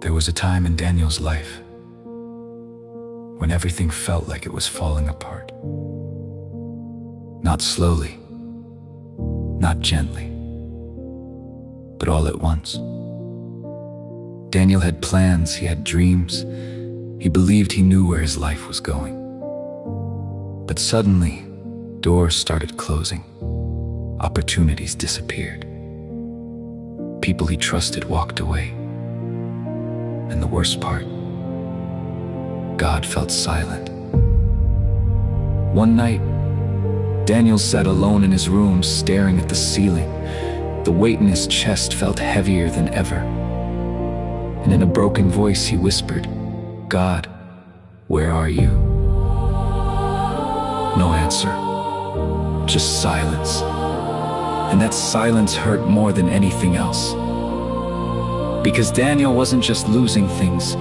There was a time in Daniel's life when everything felt like it was falling apart. Not slowly, not gently, but all at once. Daniel had plans, he had dreams, he believed he knew where his life was going. But suddenly, doors started closing, opportunities disappeared. People he trusted walked away. And the worst part, God felt silent. One night, Daniel sat alone in his room, staring at the ceiling. The weight in his chest felt heavier than ever. And in a broken voice he whispered, "God, where are you?" No answer, just silence. And that silence hurt more than anything else. Because Daniel wasn't just losing things,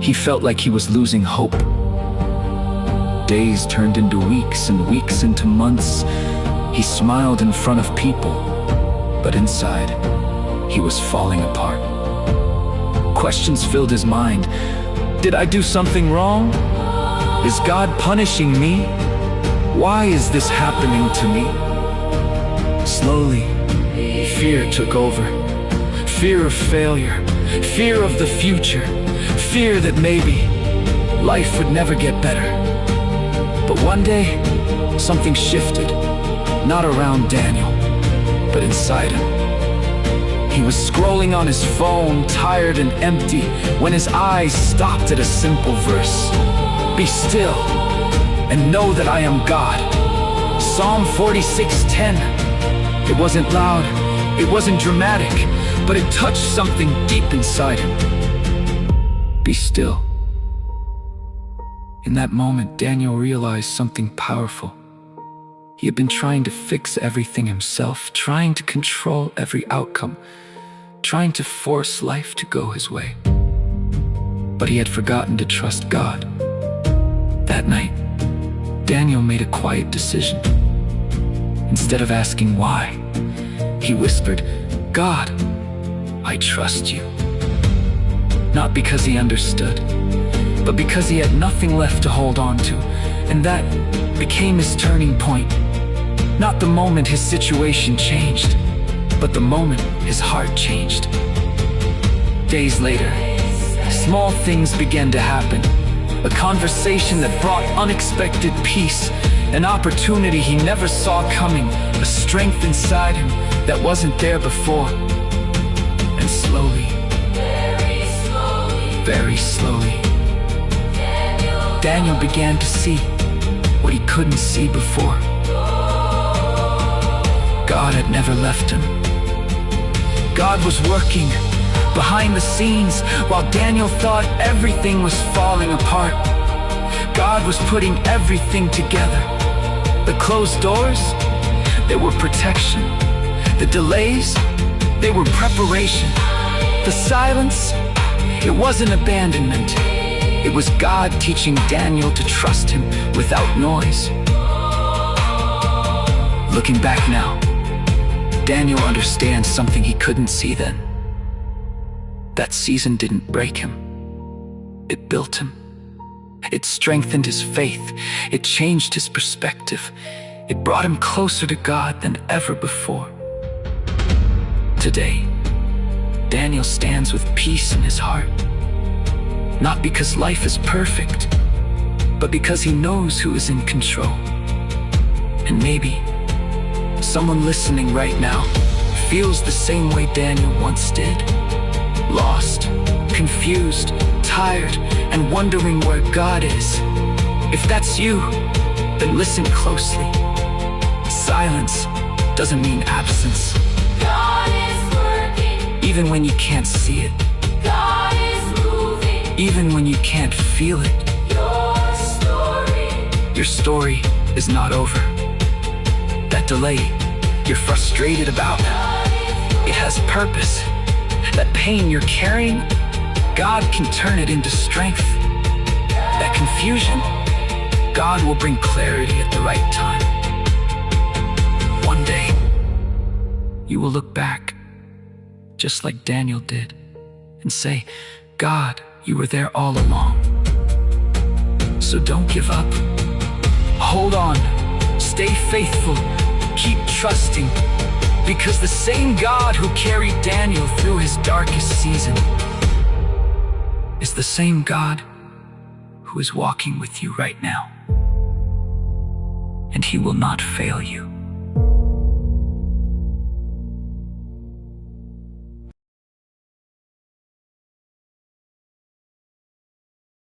he felt like he was losing hope. Days turned into weeks and weeks into months. He smiled in front of people, but inside, he was falling apart. Questions filled his mind. Did I do something wrong? Is God punishing me? Why is this happening to me? Slowly, fear took over. Fear of failure, fear of the future, fear that maybe life would never get better. But one day, something shifted, not around Daniel, but inside him. He was scrolling on his phone, tired and empty, when his eyes stopped at a simple verse. "Be still and know that I am God." Psalm 46:10. It wasn't loud, it wasn't dramatic, but it touched something deep inside him. Be still. In that moment, Daniel realized something powerful. He had been trying to fix everything himself, trying to control every outcome, trying to force life to go his way. But he had forgotten to trust God. That night, Daniel made a quiet decision. Instead of asking why, he whispered, "God, I trust you." Not because he understood, but because he had nothing left to hold on to. And that became his turning point. Not the moment his situation changed, but the moment his heart changed. Days later, small things began to happen. A conversation that brought unexpected peace, an opportunity he never saw coming, a strength inside him that wasn't there before. And slowly, very slowly, Daniel began to see what he couldn't see before. God had never left him. God was working behind the scenes while Daniel thought everything was falling apart. God was putting everything together. The closed doors, they were protection. The delays, they were preparation. The silence, it wasn't abandonment. It was God teaching Daniel to trust him without noise. Looking back now, Daniel understands something he couldn't see then. That season didn't break him. It built him. It strengthened his faith. It changed his perspective. It brought him closer to God than ever before. Today, Daniel stands with peace in his heart. Not because life is perfect, but because he knows who is in control. And maybe someone listening right now feels the same way Daniel once did. Lost, confused, tired, and wondering where God is. If that's you, then listen closely. Silence doesn't mean absence. God is working. Even when you can't see it. God is moving. Even when you can't feel it. Your story is not over. That delay you're frustrated about, it has purpose. That pain you're carrying, God can turn it into strength. That confusion, God will bring clarity at the right time. One day, you will look back, just like Daniel did, and say, God, you were there all along. So don't give up. Hold on. Stay faithful. Keep trusting. Because the same God who carried Daniel through his darkest season is the same God who is walking with you right now. And he will not fail you.